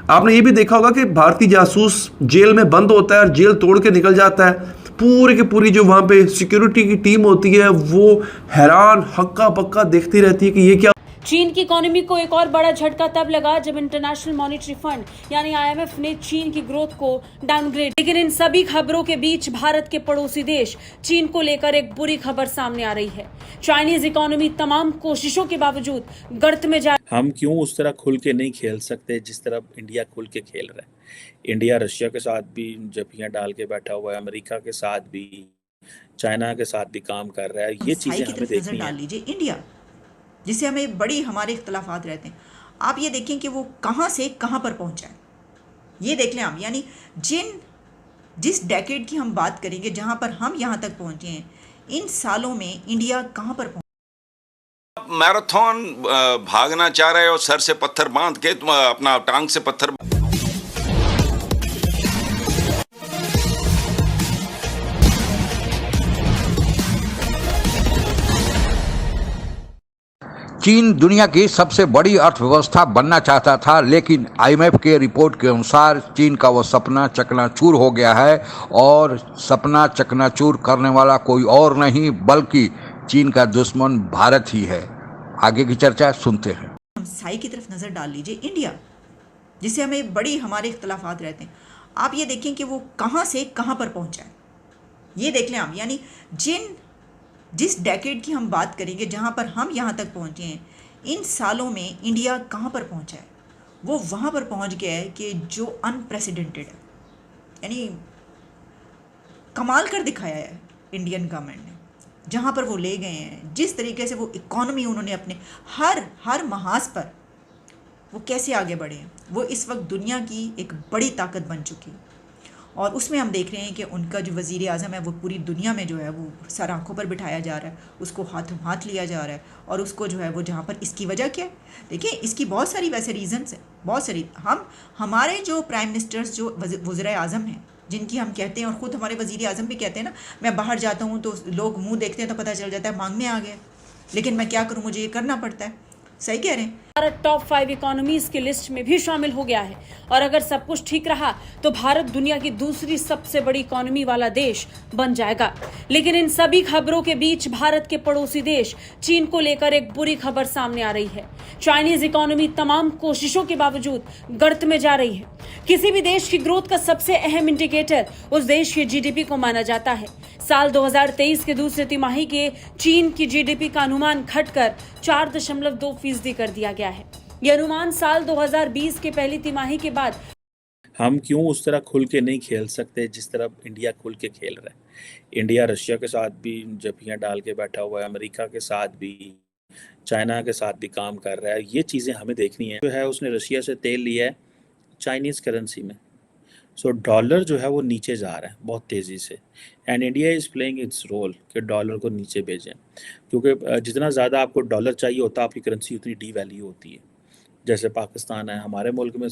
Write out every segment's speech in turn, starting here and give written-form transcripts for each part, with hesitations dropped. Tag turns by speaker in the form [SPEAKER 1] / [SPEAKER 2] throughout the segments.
[SPEAKER 1] आपने ये भी देखा होगा कि भारतीय जासूस जेल में बंद होता है और जेल तोड़ के निकल जाता है, पूरी की पूरी जो वहां पे सिक्योरिटी की टीम होती है वो हैरान हक्का बक्का देखती रहती है कि ये क्या।
[SPEAKER 2] चीन की इकोनॉमी को एक और बड़ा झटका तब लगा जब इंटरनेशनल मॉनेटरी फंड यानी आईएमएफ ने चीन की ग्रोथ को डाउनग्रेड। लेकिन इन सभी खबरों के बीच भारत के पड़ोसी देश चीन को लेकर एक बुरी खबर सामने आ रही है। चाइनीज इकोनॉमी तमाम कोशिशों के बावजूद गर्त में जा।
[SPEAKER 3] हम क्यों उस तरह खुल के नहीं खेल सकते जिस तरह इंडिया खुल के खेल रहा है। इंडिया रशिया के साथ भी जपियां डाल के बैठा हुआ है, अमेरिका के साथ भी, चाइना के साथ भी काम कर रहा है। ये चीजें हमें देखनी है।
[SPEAKER 4] लीजिए इंडिया, जिससे हमें बड़ी हमारे इख्तलाफात रहते हैं, आप ये देखें कि वो कहाँ से कहाँ पर पहुँचा है, ये देख लें आप। यानी जिस डेकेड की हम बात करेंगे जहाँ पर हम यहाँ तक पहुँचे हैं, इन सालों में इंडिया कहाँ पर पहुँचा।
[SPEAKER 5] मैराथन भागना चाह रहे हो, सर से पत्थर बांध के, अपना टांग से पत्थर।
[SPEAKER 6] चीन दुनिया की सबसे बड़ी अर्थव्यवस्था बनना चाहता था, लेकिन आईएमएफ के रिपोर्ट के अनुसार चीन का वो सपना चकनाचूर हो गया है। और सपना चकनाचूर करने वाला कोई और नहीं बल्कि चीन का दुश्मन भारत ही है। आगे की चर्चा सुनते हैं।
[SPEAKER 4] हम साई की तरफ नज़र डाल लीजिए इंडिया, जिससे हमें बड़ी हमारे इख्तलाफात रहते हैं, आप ये देखें कि वो कहाँ से कहाँ पर पहुँचा है, ये देख लें आप। यानी जिस डेकेड की हम बात करेंगे जहाँ पर हम यहाँ तक पहुँचे हैं, इन सालों में इंडिया कहाँ पर पहुँचा है, वो वहाँ पर पहुँच गया है कि जो अनप्रेसिडेंटेड है। यानी कमाल कर दिखाया है इंडियन गवर्नमेंट ने, जहाँ पर वो ले गए हैं, जिस तरीके से वो इकॉनमी उन्होंने अपने हर महाज पर वो कैसे आगे बढ़े हैं। वो इस वक्त दुनिया की एक बड़ी ताकत बन चुकी है। और उसमें हम देख रहे हैं कि उनका जो वज़ीर आज़म है वो पूरी दुनिया में जो है वो सर आँखों पर बिठाया जा रहा है, उसको हाथों हाथ लिया जा रहा है। और उसको जो है वो जहाँ पर, इसकी वजह क्या है, देखिए इसकी बहुत सारी वैसे रीज़न्स हैं, बहुत सारी। हमारे जो प्राइम मिनिस्टर्स जो वज़ीर आज़म हैं, जिनकी हम कहते हैं, और ख़ुद हमारे वज़ीर आज़म भी कहते हैं ना, मैं बाहर जाता हूँ तो लोग मुँह देखते हैं तो पता चल जाता है मांगने आ गए, लेकिन मैं क्या करूँ, मुझे ये करना पड़ता है। सही कह रहे हैं।
[SPEAKER 2] भारत टॉप 5 इकोनॉमीज की लिस्ट में भी शामिल हो गया है। और अगर सब कुछ ठीक रहा तो भारत दुनिया की दूसरी सबसे बड़ी इकोनॉमी वाला देश बन जाएगा। लेकिन इन सभी खबरों के बीच भारत के पड़ोसी देश चीन को लेकर एक बुरी खबर सामने आ रही है। चाइनीज इकोनॉमी तमाम कोशिशों के बावजूद गर्त में जा रही है। किसी भी देश की ग्रोथ का सबसे अहम इंडिकेटर उस देश के जीडीपी को माना जाता है। साल 2023 के दूसरे तिमाही के चीन की जीडीपी का अनुमान घटकर 4.2% कर दिया गया है। यह अनुमान साल 2020 के पहली तिमाही के बाद।
[SPEAKER 3] हम क्यों उस तरह खुल के नहीं खेल सकते जिस तरह इंडिया खुल के खेल रहा है। इंडिया रशिया के साथ भी जपियां डाल के बैठा हुआ है, अमेरिका के साथ भी, चाइना के साथ भी काम कर रहा है। ये चीज़ें हमें देखनी है। जो है उसने रशिया से तेल लिया है चाइनीज़ करेंसी में, सो डॉलर जो है वो नीचे जा रहा है बहुत तेज़ी से। And India is playing its role कि डॉलर को नीचे भेजें, क्योंकि जितना ज़्यादा आपको डॉलर चाहिए होता है आपकी करेंसी उतनी डी वैल्यू होती है। जैसे पाकिस्तान है, हमारे मुल्क में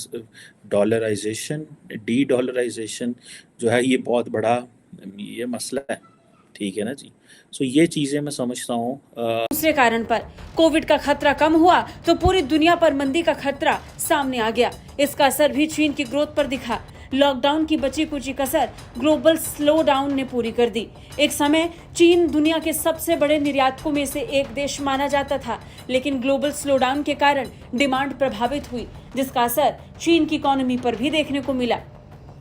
[SPEAKER 3] डॉलराइजेशन, डी डॉलराइजेशन जो है ये बहुत बड़ा ये मसला है। ठीक है ना जी। सो ये चीज़ें मैं समझता हूँ।
[SPEAKER 2] दूसरे कारण पर कोविड का खतरा कम हुआ तो पूरी दुनिया पर मंदी का खतरा सामने आ गया। इसका असर भी चीन की ग्रोथ पर दिखा। लॉकडाउन की बची कुची कसर ग्लोबल स्लो डाउन ने पूरी कर दी। एक समय चीन दुनिया के सबसे बड़े निर्यातकों में से एक देश माना जाता था, लेकिन ग्लोबल स्लो डाउन के कारण डिमांड प्रभावित हुई, जिसका असर चीन की इकोनॉमी पर भी देखने को मिला।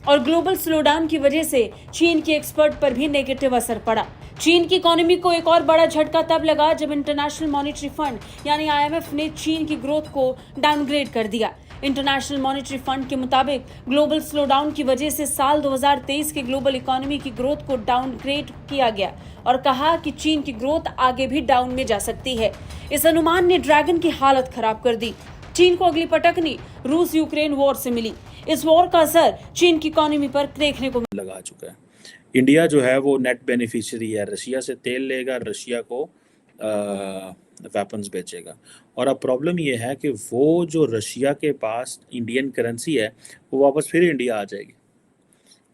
[SPEAKER 2] और ग्लोबल स्लो डाउन की वजह से चीन की एक्सपोर्ट पर भी नेगेटिव असर पड़ा। चीन की इकोनॉमी को एक और बड़ा झटका तब लगा जब इंटरनेशनल मॉनेटरी फंड यानी आईएमएफ ने चीन की ग्रोथ को डाउनग्रेड कर दिया। इंटरनेशनल मॉनेटरी फंड के मुताबिक ग्लोबल स्लो डाउन की वजह से साल 2023 के ग्लोबल इकोनॉमी की ग्रोथ को डाउनग्रेड किया गया और कहा कि चीन की ग्रोथ आगे भी डाउन में जा सकती है। इस अनुमान ने ड्रैगन की हालत खराब कर दी। चीन को अगली पटकनी रूस यूक्रेन वॉर से मिली। इस वॉर का असर चीन की इकोनॉमी पर देखने को
[SPEAKER 3] लगा चुका है। इंडिया जो है वो नेट बेनिफिशियरी है। रशिया से तेल लेगा, रशिया को वेपन्स बेचेगा। और अब प्रॉब्लम ये है कि वो जो रशिया के पास इंडियन करेंसी है वो वापस फिर इंडिया आ जाएगी,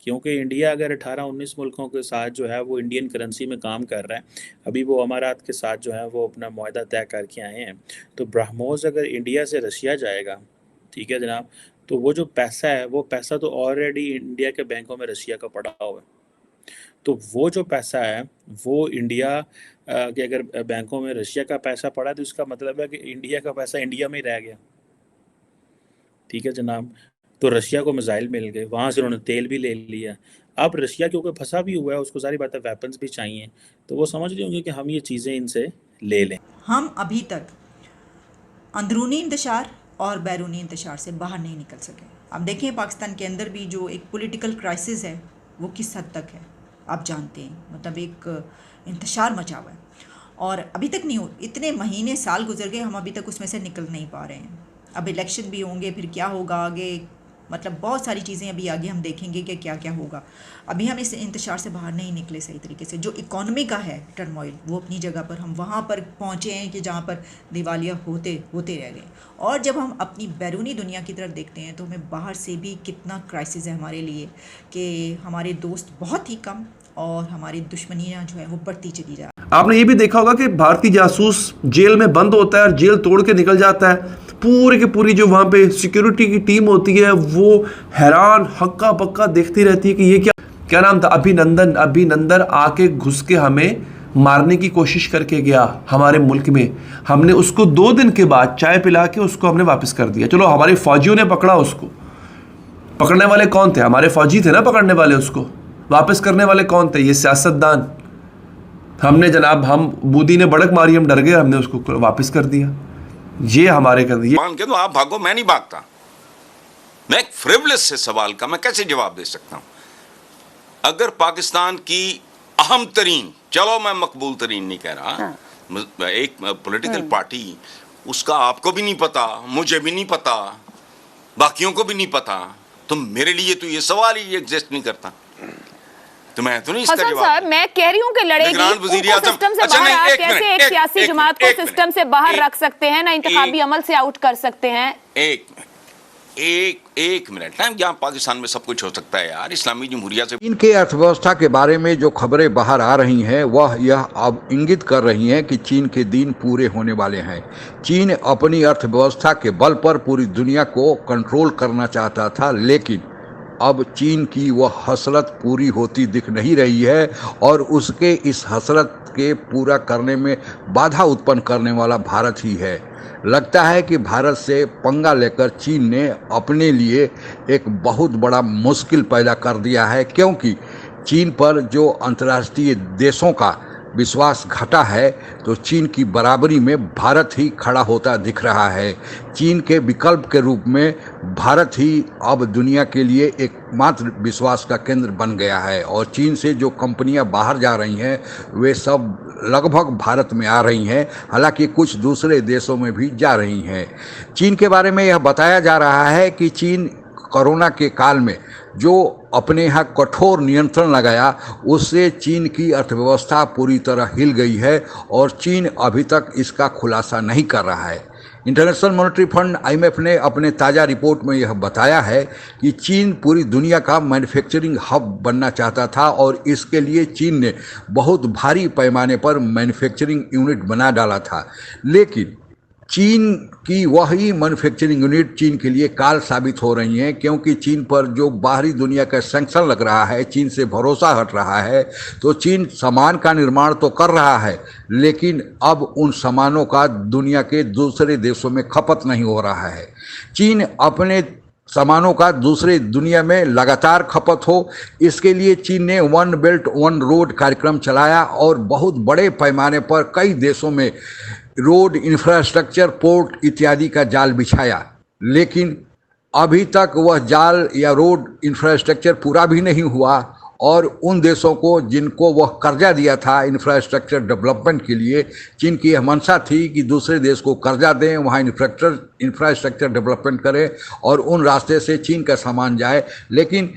[SPEAKER 3] क्योंकि इंडिया अगर 18-19 मुल्कों के साथ जो है वो इंडियन करेंसी में काम कर रहा है। अभी वो अमारात के साथ जो है वो अपना मुआहदा तय करके आए हैं। तो ब्रह्मोस अगर इंडिया से रशिया जाएगा, ठीक है जनाब, तो वो जो पैसा है वो पैसा तो ऑलरेडी इंडिया के बैंकों में रशिया का पड़ा हुआ है। तो वो जो पैसा है वो इंडिया के अगर बैंकों में रशिया का पैसा पड़ा है तो इसका मतलब है कि इंडिया का पैसा इंडिया में ही रह गया। ठीक है जनाब। तो रशिया को मिसाइल मिल गए, वहाँ से उन्होंने तेल भी ले लिया। अब रशिया क्योंकि फंसा भी हुआ है, उसको सारी बातें वेपन्स भी चाहिए, तो वो समझ रहे होंगे कि हम ये चीज़ें इनसे ले लें।
[SPEAKER 4] हम अभी तक अंदरूनी इंतशार और बैरूनी इंतशार से बाहर नहीं निकल सके। अब देखें पाकिस्तान के अंदर भी जो एक पॉलिटिकल क्राइसिस है वो किस हद तक है आप जानते हैं, मतलब एक इंतशार मचा हुआ है और अभी तक नहीं हो, इतने महीने साल गुजर गए, हम अभी तक उसमें से निकल नहीं पा रहे हैं। अब इलेक्शन भी होंगे, फिर क्या होगा आगे, मतलब बहुत सारी चीज़ें अभी आगे हम देखेंगे कि क्या क्या होगा। अभी हम इस इंतशार से बाहर नहीं निकले सही तरीके से। जो इकोनॉमी का है टर्मोइल वो अपनी जगह पर, हम वहाँ पर पहुँचे हैं कि जहाँ पर दिवालिया होते रह गए। और जब हम अपनी बैरूनी दुनिया की तरफ देखते हैं तो हमें बाहर से भी कितना क्राइसिस है हमारे लिए कि हमारे दोस्त बहुत ही कम और हमारी दुश्मनियाँ जो है वो बढ़ती चली जा रही।
[SPEAKER 1] आपने ये भी देखा होगा कि भारतीय जासूस जेल में बंद होता है और जेल तोड़ के निकल जाता है। पूरी की पूरी जो वहाँ पे सिक्योरिटी की टीम होती है वो हैरान हक्का बक्का देखती रहती है कि ये क्या नाम था, अभिनंदन आके घुस के हमें मारने की कोशिश करके गया हमारे मुल्क में। हमने उसको 2 दिन के बाद चाय पिला के उसको हमने वापस कर दिया। चलो हमारे फौजियों ने पकड़ा उसको, पकड़ने वाले कौन थे? हमारे फौजी थे ना पकड़ने वाले, उसको वापस करने वाले कौन थे? ये सियासतदान। हमने जनाब, हम बूदी ने बड़क मारी, हम डर गए, हमने उसको वापस कर दिया। ये हमारे कर दिए।
[SPEAKER 5] मान के तो आप भागो, मैं नहीं भागता। मैं एक फ्रिवलेस से सवाल का मैं कैसे जवाब दे सकता हूं? अगर पाकिस्तान की अहम तरीन, चलो मैं मकबूल तरीन नहीं कह रहा, एक पॉलिटिकल पार्टी, उसका आपको भी नहीं पता, मुझे भी नहीं पता, बाकियों को भी नहीं पता, तो मेरे लिए तो ये सवाल ही एग्जिस्ट नहीं करता। तो मैं तो नहीं इसका जवाब।
[SPEAKER 7] साहब, मैं कह रही हूँ कि लड़ेगी, उनको सिस्टम से बाहर आप कैसे एक सियासी जमात को सिस्टम से बाहर रख सकते हैं, ना इंतखाबी अमल से आउट कर सकते हैं?
[SPEAKER 5] एक मिनट ना, यहाँ पाकिस्तान में सब कुछ हो सकता है यार, इस्लामी जमहूरिया से।
[SPEAKER 6] चीन के अर्थव्यवस्था के बारे में जो खबरें बाहर आ रही हैं वह यह अब इंगित कर रही हैं कि चीन के दिन पूरे होने वाले हैं। चीन अपनी अर्थव्यवस्था के बल पर पूरी दुनिया को कंट्रोल करना चाहता था, लेकिन अब चीन की वह हसरत पूरी होती दिख नहीं रही है और उसके इस हसरत के पूरा करने में बाधा उत्पन्न करने वाला भारत ही है। लगता है कि भारत से पंगा लेकर चीन ने अपने लिए एक बहुत बड़ा मुश्किल पैदा कर दिया है, क्योंकि चीन पर जो अंतर्राष्ट्रीय देशों का विश्वास घटा है तो चीन की बराबरी में भारत ही खड़ा होता दिख रहा है। चीन के विकल्प के रूप में भारत ही अब दुनिया के लिए एकमात्र विश्वास का केंद्र बन गया है और चीन से जो कंपनियां बाहर जा रही हैं वे सब लगभग भारत में आ रही हैं, हालांकि कुछ दूसरे देशों में भी जा रही हैं। चीन के बारे में यह बताया जा रहा है कि चीन कोरोना के काल में जो अपने यहाँ कठोर नियंत्रण लगाया उससे चीन की अर्थव्यवस्था पूरी तरह हिल गई है और चीन अभी तक इसका खुलासा नहीं कर रहा है। इंटरनेशनल मॉनेटरी फंड IMF ने अपने ताज़ा रिपोर्ट में यह बताया है कि चीन पूरी दुनिया का मैन्युफैक्चरिंग हब बनना चाहता था और इसके लिए चीन ने बहुत भारी पैमाने पर मैन्युफैक्चरिंग यूनिट बना डाला था, लेकिन चीन की वही मैन्युफैक्चरिंग यूनिट चीन के लिए काल साबित हो रही हैं, क्योंकि चीन पर जो बाहरी दुनिया का सैंक्शन लग रहा है, चीन से भरोसा हट रहा है, तो चीन सामान का निर्माण तो कर रहा है लेकिन अब उन सामानों का दुनिया के दूसरे देशों में खपत नहीं हो रहा है। चीन अपने सामानों का दूसरे दुनिया में लगातार खपत हो, इसके लिए चीन ने 1 बेल्ट 1 रोड कार्यक्रम चलाया और बहुत बड़े पैमाने पर कई देशों में रोड इंफ्रास्ट्रक्चर, पोर्ट इत्यादि का जाल बिछाया, लेकिन अभी तक वह जाल या रोड इंफ्रास्ट्रक्चर पूरा भी नहीं हुआ और उन देशों को जिनको वह कर्जा दिया था इंफ्रास्ट्रक्चर डेवलपमेंट के लिए, चीन की यह मंशा थी कि दूसरे देश को कर्जा दें, वहाँ इंफ्रास्ट्रक्चर डेवलपमेंट करें और उन रास्ते से चीन का सामान जाए, लेकिन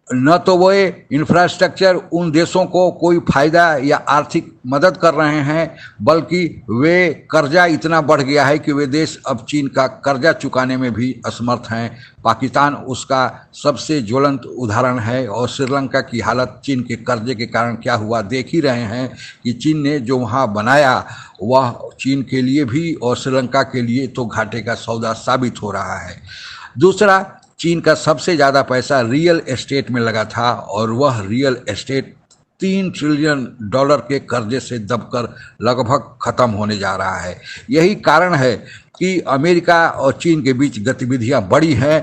[SPEAKER 6] न तो वो इंफ्रास्ट्रक्चर उन देशों को कोई फ़ायदा या आर्थिक मदद कर रहे हैं, बल्कि वे कर्जा इतना बढ़ गया है कि वे देश अब चीन का कर्जा चुकाने में भी असमर्थ हैं। पाकिस्तान उसका सबसे ज्वलंत उदाहरण है और श्रीलंका की हालत चीन के कर्जे के कारण क्या हुआ देख ही रहे हैं कि चीन ने जो वहाँ बनाया वह चीन के लिए भी और श्रीलंका के लिए तो घाटे का सौदा साबित हो रहा है। दूसरा, चीन का सबसे ज़्यादा पैसा रियल एस्टेट में लगा था और वह रियल एस्टेट $3 ट्रिलियन के कर्जे से दबकर लगभग खत्म होने जा रहा है। यही कारण है कि अमेरिका और चीन के बीच गतिविधियां बढ़ी हैं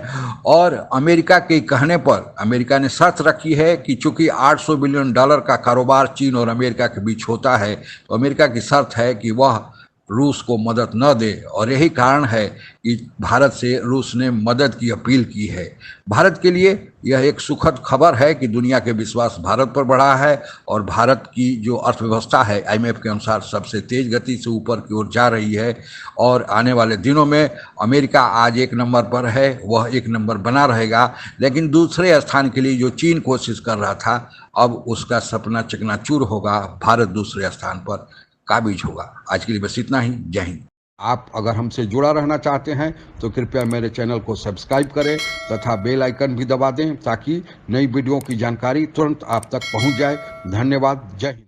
[SPEAKER 6] और अमेरिका के कहने पर अमेरिका ने शर्त रखी है कि चूंकि $800 बिलियन का कारोबार चीन और अमेरिका के बीच होता है, तो अमेरिका की शर्त है कि वह रूस को मदद न दे और यही कारण है कि भारत से रूस ने मदद की अपील की है। भारत के लिए यह एक सुखद खबर है कि दुनिया के विश्वास भारत पर बढ़ा है और भारत की जो अर्थव्यवस्था है IMF के अनुसार सबसे तेज गति से ऊपर की ओर जा रही है और आने वाले दिनों में अमेरिका आज 1 नंबर पर है, वह 1 नंबर बना रहेगा, लेकिन दूसरे स्थान के लिए जो चीन कोशिश कर रहा था अब उसका सपना चकनाचूर होगा, भारत दूसरे स्थान पर काबिज होगा। आज के लिए बस इतना ही। जय हिंद।
[SPEAKER 8] आप अगर हमसे जुड़ा रहना चाहते हैं तो कृपया मेरे चैनल को सब्सक्राइब करें तथा बेल आइकन भी दबा दें ताकि नई वीडियो की जानकारी तुरंत आप तक पहुंच जाए। धन्यवाद। जय हिंद।